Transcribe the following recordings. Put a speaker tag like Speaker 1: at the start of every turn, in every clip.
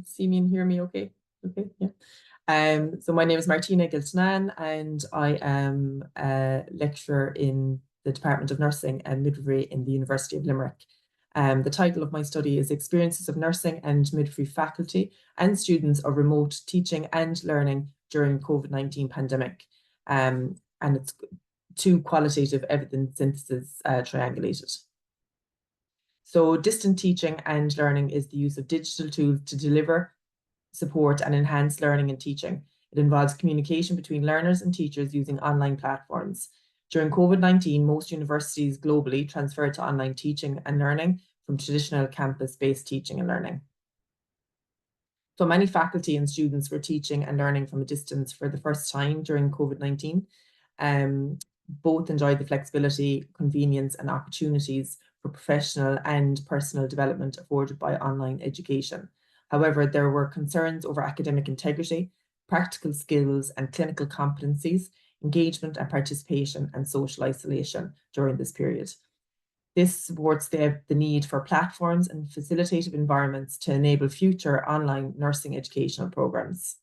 Speaker 1: everyone see me and hear me okay? Okay, yeah. So my name is Martina Giltenane, and I am a lecturer in the Department of Nursing and Midwifery in the University of Limerick. The title of my study is Experiences of Nursing and Midwifery Faculty and Students of Remote Teaching and Learning during COVID-19 Pandemic. And it's 2 qualitative evidence syntheses triangulated. So distant teaching and learning is the use of digital tools to deliver, support and enhance learning and teaching. It involves communication between learners and teachers using online platforms. During COVID-19, most universities globally transferred to online teaching and learning from traditional campus-based teaching and learning. So many faculty and students were teaching and learning from a distance for the first time during COVID-19. Both enjoyed the flexibility, convenience and opportunities for professional and personal development afforded by online education. However, there were concerns over academic integrity, practical skills and clinical competencies, engagement and participation, and social isolation during this period. This supports the need for platforms and facilitative environments to enable future online nursing educational programs.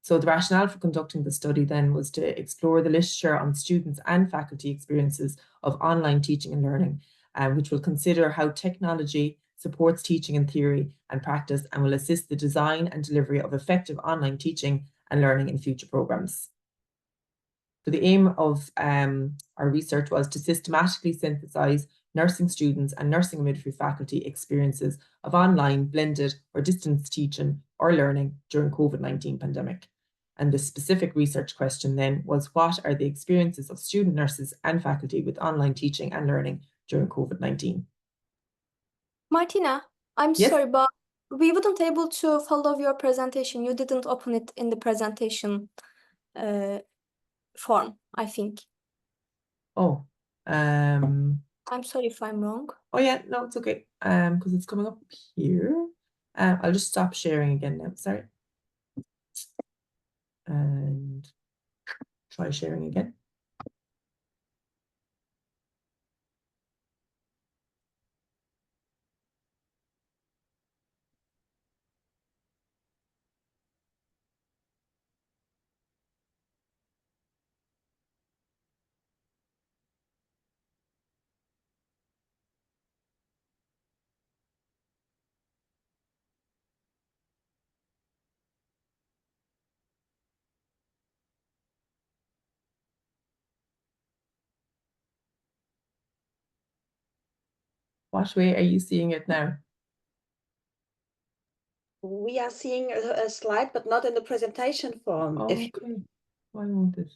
Speaker 1: So the rationale for conducting the study then was to explore the literature on students and faculty experiences of online teaching and learning, which will consider how technology supports teaching in theory and practice and will assist the design and delivery of effective online teaching and learning in future programs. So the aim of our research was to systematically synthesize nursing students and nursing and midwifery faculty experiences of online, blended or distance teaching or learning during COVID-19 pandemic. And the specific research question then was, what are the experiences of student nurses and faculty with online teaching and learning during COVID-19?
Speaker 2: Martina, I'm sorry, but we wouldn't able to follow your presentation. You didn't open it in the presentation form, I think.
Speaker 1: Oh,
Speaker 2: I'm sorry if I'm wrong.
Speaker 1: Oh yeah, no, it's okay. Because it's coming up here. I'll just stop sharing again now. Sorry. And try sharing again. What way are you seeing it now?
Speaker 3: We are seeing a slide, but not in the presentation form.
Speaker 1: Oh, okay. Why won't it?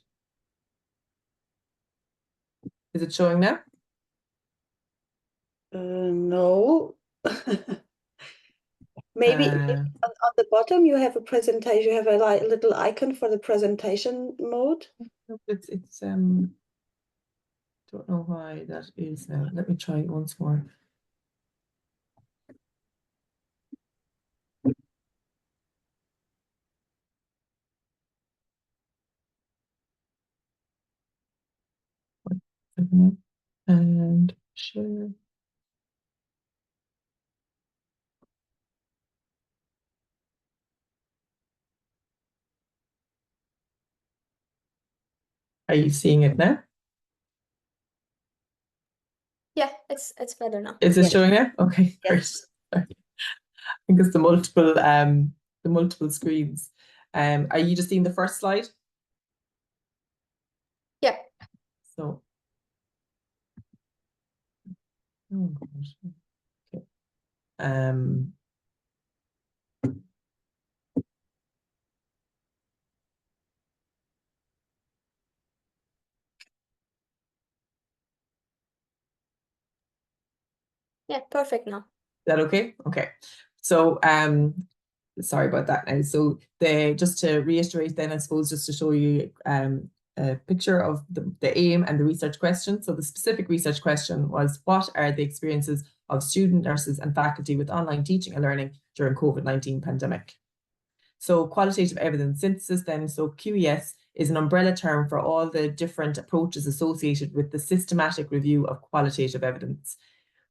Speaker 1: Is it showing now?
Speaker 3: No. Maybe on the bottom you have a presentation. You have a little icon for the presentation mode.
Speaker 1: It's don't know why that is now. Let me try it once more. And share. Are you seeing it now?
Speaker 2: Yeah, it's better now.
Speaker 1: Is it showing now? Okay,
Speaker 3: yes.
Speaker 1: Great. I think it's the multiple screens. Are you just seeing the first slide?
Speaker 2: Yeah.
Speaker 1: So oh gosh. Okay.
Speaker 2: Yeah, perfect now.
Speaker 1: Is that okay? Okay. So sorry about that now. So just to reiterate then, I suppose, just to show you a picture of the aim and the research question. So the specific research question was, what are the experiences of student nurses and faculty with online teaching and learning during COVID-19 pandemic? So qualitative evidence synthesis then, so QES is an umbrella term for all the different approaches associated with the systematic review of qualitative evidence.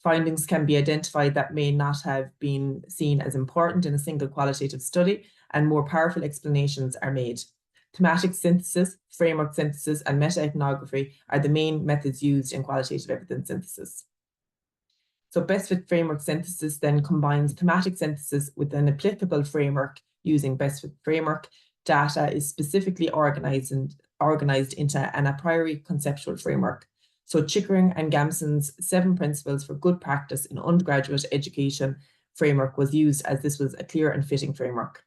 Speaker 1: Findings can be identified that may not have been seen as important in a single qualitative study, and more powerful explanations are made. Thematic synthesis, framework synthesis, and meta-ethnography are the main methods used in qualitative evidence synthesis. So best fit framework synthesis then combines thematic synthesis with an applicable framework using best fit framework. Data is specifically organized into an a priori conceptual framework. So Chickering and Gamson's 7 principles for good practice in undergraduate education framework was used, as this was a clear and fitting framework.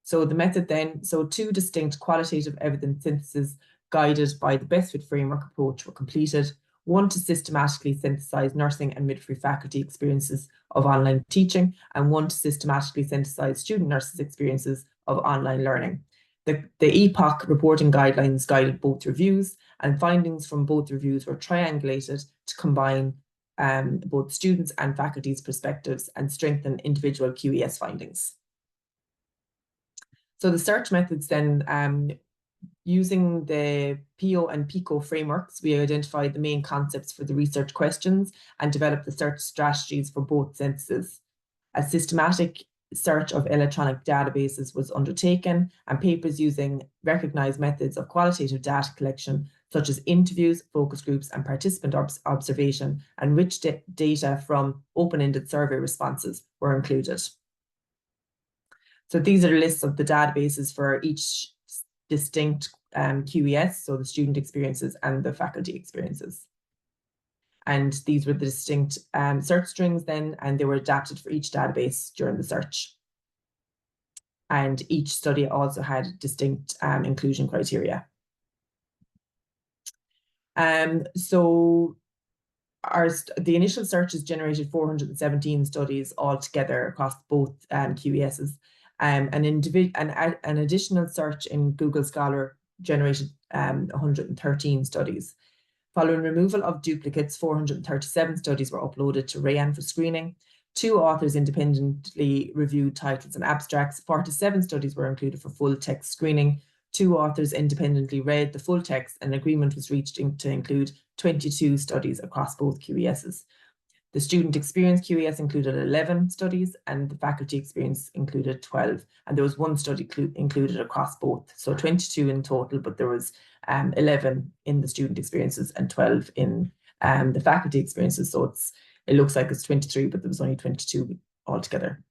Speaker 1: So the method then, so 2 distinct qualitative evidence syntheses guided by the best fit framework approach were completed. 1 to systematically synthesize nursing and midwifery faculty experiences of online teaching, and 1 to systematically synthesize student nurses' experiences of online learning. The EPOC reporting guidelines guided both reviews, and findings from both reviews were triangulated to combine both students' and faculty's perspectives and strengthen individual QES findings. So the search methods then, using the PO and PICO frameworks, we identified the main concepts for the research questions and developed the search strategies for both syntheses. A systematic search of electronic databases was undertaken, and papers using recognized methods of qualitative data collection, such as interviews, focus groups, and participant observation, and rich data from open-ended survey responses were included. So these are the lists of the databases for each distinct QES, so the student experiences and the faculty experiences. And these were the distinct search strings then, and they were adapted for each database during the search. And each study also had distinct inclusion criteria. So the initial searches generated 417 studies altogether across both QESs. An additional search in Google Scholar generated 113 studies. Following removal of duplicates, 437 studies were uploaded to RAIAN for screening. 2 authors independently reviewed titles and abstracts. 47 studies were included for full text screening. 2 authors independently read the full text, and agreement was reached to include 22 studies across both QESs. The student experience QES included 11 studies, and the faculty experience included 12. And there was 1 study included across both. So 22 in total, but there was 11 in the student experiences and 12 in the faculty experiences. So it looks like it's 23, but there was only 22 altogether.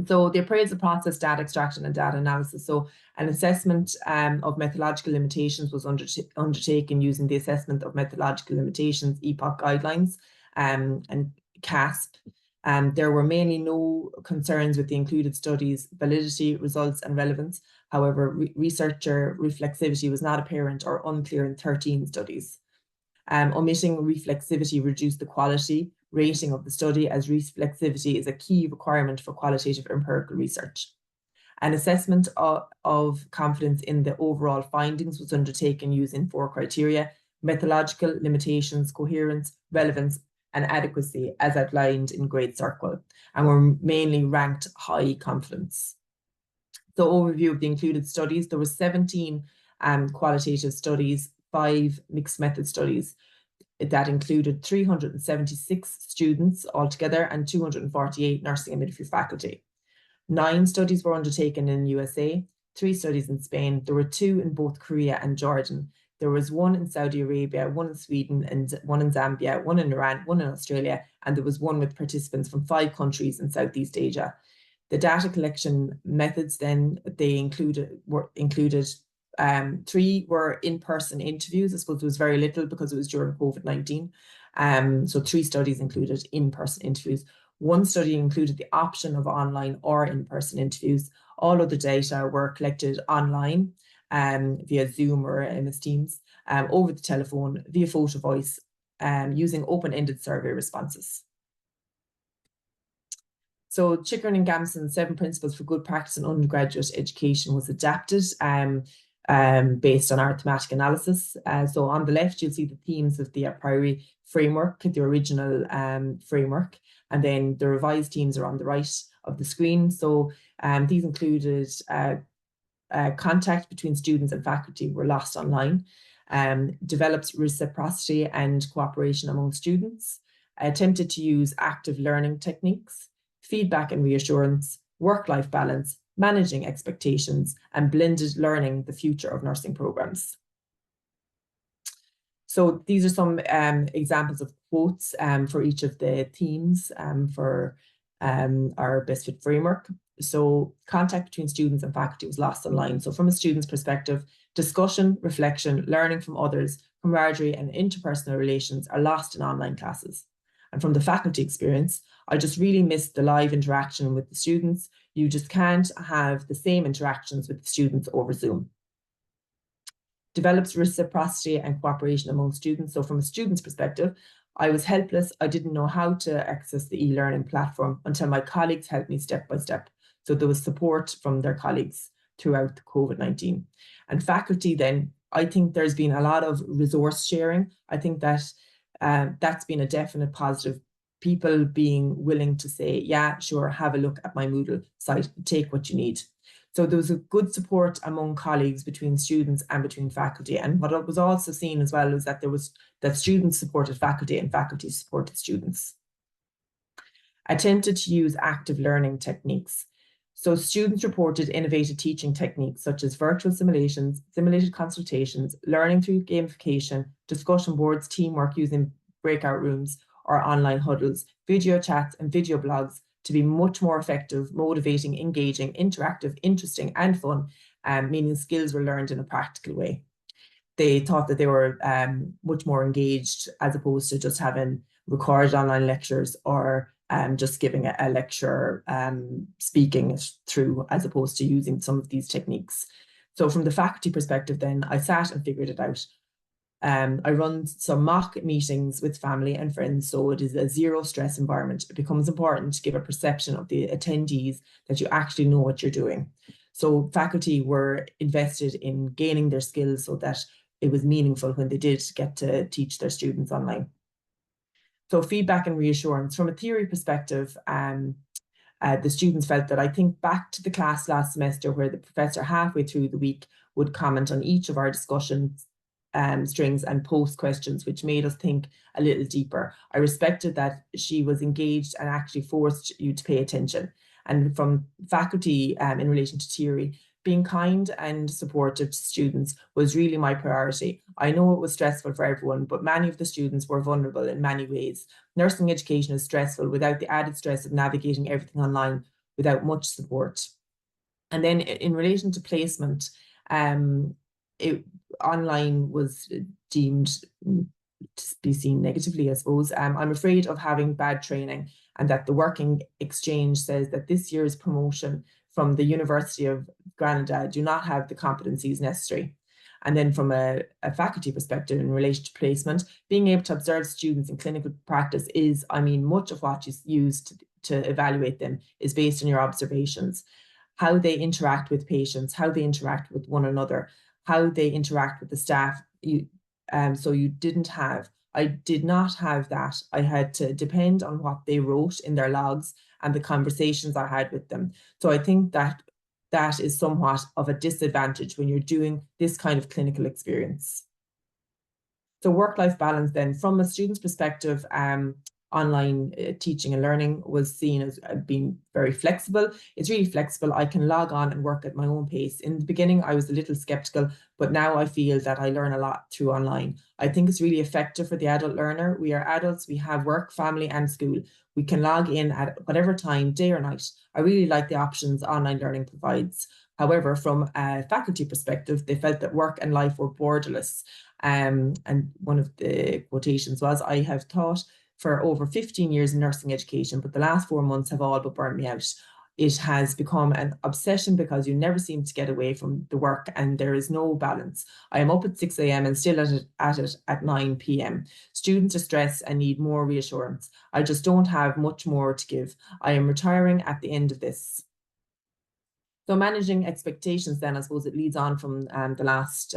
Speaker 1: So the appraisal process, data extraction and data analysis. So an assessment of methodological limitations was undertaken using the assessment of methodological limitations, EPOC guidelines, and CASP. There were mainly no concerns with the included studies' validity, results, and relevance. However, researcher reflexivity was not apparent or unclear in 13 studies. Omitting reflexivity reduced the quality rating of the study, as reflexivity is a key requirement for qualitative empirical research. An assessment of confidence in the overall findings was undertaken using 4 criteria: methodological, limitations, coherence, relevance, and adequacy, as outlined in GRADE-CERQual, and were mainly ranked high confidence. So overview of the included studies: there were 17 qualitative studies, 5 mixed method studies that included 376 students altogether and 248 nursing and midwifery faculty. 9 studies were undertaken in the USA, 3 studies in Spain. There were 2 in both Korea and Jordan. There was 1 in Saudi Arabia, 1 in Sweden, and 1 in Zambia, 1 in Iran, 1 in Australia, and there was 1 with participants from 5 countries in Southeast Asia. The data collection methods then, they included 3 were in-person interviews. I suppose there was very little because it was during COVID-19. So 3 studies included in-person interviews. 1 study included the option of online or in-person interviews. All of the data were collected online via Zoom or MS Teams, over the telephone, via photo voice, using open-ended survey responses. So Chickering and Gamson's 7 principles for good practice in undergraduate education was adapted based on our thematic analysis. So on the left, you'll see the themes of the a priori framework, the original framework, and then the revised themes are on the right of the screen. So these included contact between students and faculty were lost online, develops reciprocity and cooperation among students, I attempted to use active learning techniques, feedback and reassurance, work-life balance, managing expectations, and blended learning, the future of nursing programs. So these are some examples of quotes for each of the themes for our Best Fit framework. So contact between students and faculty was lost online. So from a student's perspective, discussion, reflection, learning from others, camaraderie and interpersonal relations are lost in online classes. And from the faculty experience, I just really missed the live interaction with the students. You just can't have the same interactions with the students over Zoom. Develops reciprocity and cooperation among students. So from a student's perspective, I was helpless. I didn't know how to access the e-learning platform until my colleagues helped me step by step. So there was support from their colleagues throughout the COVID-19. And faculty then, I think there's been a lot of resource sharing. I think that that's been a definite positive. People being willing to say, yeah, sure, have a look at my Moodle site, take what you need. So there was a good support among colleagues between students and between faculty. And what was also seen as well was that that students supported faculty and faculty supported students. Attempted to use active learning techniques. So students reported innovative teaching techniques such as virtual simulations, simulated consultations, learning through gamification, discussion boards, teamwork using breakout rooms or online huddles, video chats and video blogs to be much more effective, motivating, engaging, interactive, interesting and fun, meaning skills were learned in a practical way. They thought that they were much more engaged as opposed to just having recorded online lectures or just giving a lecture, speaking it through, as opposed to using some of these techniques. So from the faculty perspective then, I sat and figured it out. I run some mock meetings with family and friends, so it is a zero stress environment. It becomes important to give a perception of the attendees that you actually know what you're doing. So faculty were invested in gaining their skills so that it was meaningful when they did get to teach their students online. So feedback and reassurance. From a theory perspective, the students felt that, I think back to the class last semester where the professor halfway through the week would comment on each of our discussions strings and post questions, which made us think a little deeper. I respected that she was engaged and actually forced you to pay attention. And from faculty in relation to theory, being kind and supportive to students was really my priority. I know it was stressful for everyone, but many of the students were vulnerable in many ways. Nursing education is stressful without the added stress of navigating everything online without much support. And then in relation to placement, online was deemed to be seen negatively, I suppose. I'm afraid of having bad training, and that the working exchange says that this year's promotion from the University of Granada do not have the competencies necessary. And then from a faculty perspective in relation to placement, being able to observe students in clinical practice is, I mean, much of what you use to evaluate them is based on your observations. How they interact with patients, how they interact with one another, how they interact with the staff. So I did not have that. I had to depend on what they wrote in their logs and the conversations I had with them. So I think that is somewhat of a disadvantage when you're doing this kind of clinical experience. So work-life balance then, from a student's perspective, online teaching and learning was seen as being very flexible. It's really flexible. I can log on and work at my own pace. In the beginning, I was a little skeptical, but now I feel that I learn a lot through online. I think it's really effective for the adult learner. We are adults, we have work, family, and school. We can log in at whatever time, day or night. I really like the options online learning provides. However, from a faculty perspective, they felt that work and life were borderless. And one of the quotations was, "I have taught for over 15 years in nursing education, but the last 4 months have all but burnt me out. It has become an obsession because you never seem to get away from the work and there is no balance. I am up at 6 a.m. and still at it at 9 p.m. Students are stressed and need more reassurance. I just don't have much more to give. I am retiring at the end of this." So managing expectations then, I suppose it leads on from the last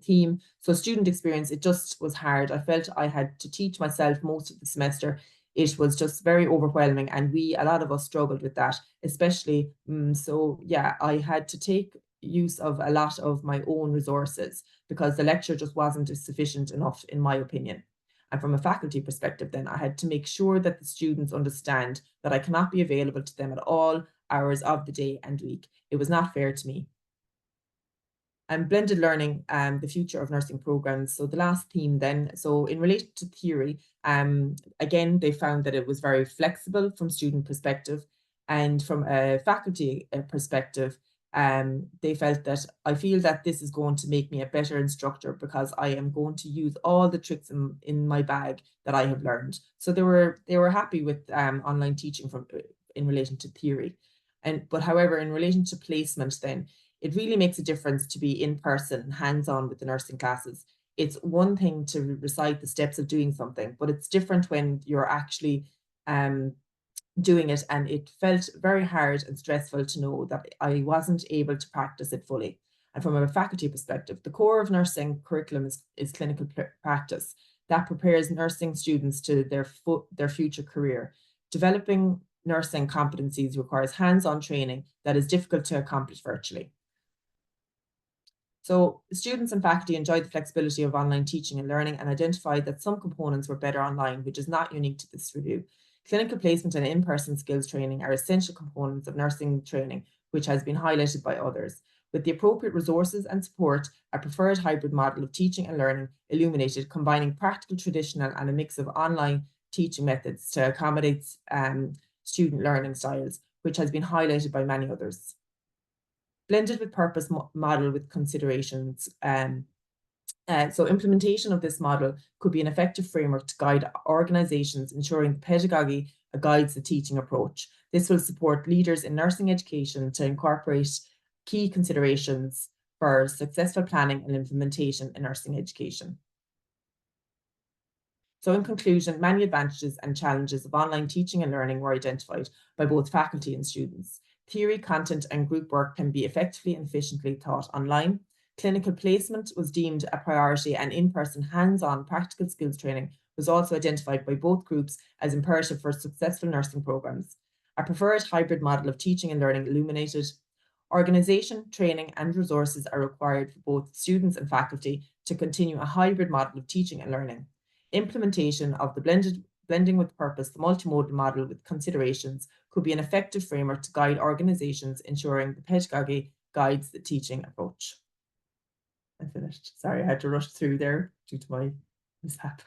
Speaker 1: theme. So student experience, it just was hard. I felt I had to teach myself most of the semester. It was just very overwhelming, and a lot of us struggled with that, especially. So yeah, I had to take use of a lot of my own resources because the lecture just wasn't sufficient enough, in my opinion. And from a faculty perspective, then I had to make sure that the students understand that I cannot be available to them at all hours of the day and week. It was not fair to me. And blended learning, the future of nursing programs. So the last theme then, so in relation to theory, again, they found that it was very flexible from student perspective, and from a faculty perspective, they felt that I feel that this is going to make me a better instructor because I am going to use all the tricks in my bag that I have learned. So they were happy with online teaching in relation to theory. But however, in relation to placement then, it really makes a difference to be in person, hands-on with the nursing classes. It's one thing to recite the steps of doing something, but it's different when you're actually doing it, and it felt very hard and stressful to know that I wasn't able to practice it fully. And from a faculty perspective, the core of nursing curriculum is clinical practice that prepares nursing students to their future career. Developing nursing competencies requires hands-on training that is difficult to accomplish virtually. So students and faculty enjoyed the flexibility of online teaching and learning and identified that some components were better online, which is not unique to this review. Clinical placement and in-person skills training are essential components of nursing training, which has been highlighted by others. With the appropriate resources and support, a preferred hybrid model of teaching and learning illuminated, combining practical, traditional, and a mix of online teaching methods to accommodate student learning styles, which has been highlighted by many others. Blended with purpose model with considerations. So implementation of this model could be an effective framework to guide organisations, ensuring the pedagogy guides the teaching approach. This will support leaders in nursing education to incorporate key considerations for successful planning and implementation in nursing education. So in conclusion, many advantages and challenges of online teaching and learning were identified by both faculty and students. Theory, content, and group work can be effectively and efficiently taught online. Clinical placement was deemed a priority, and in-person hands-on practical skills training was also identified by both groups as imperative for successful nursing programs. A preferred hybrid model of teaching and learning illuminated. Organisation, training, and resources are required for both students and faculty to continue a hybrid model of teaching and learning. Implementation of the blending with purpose, the multimodal model with considerations, could be an effective framework to guide organisations, ensuring the pedagogy guides the teaching approach. I finished. Sorry, I had to rush through there due to my mishap.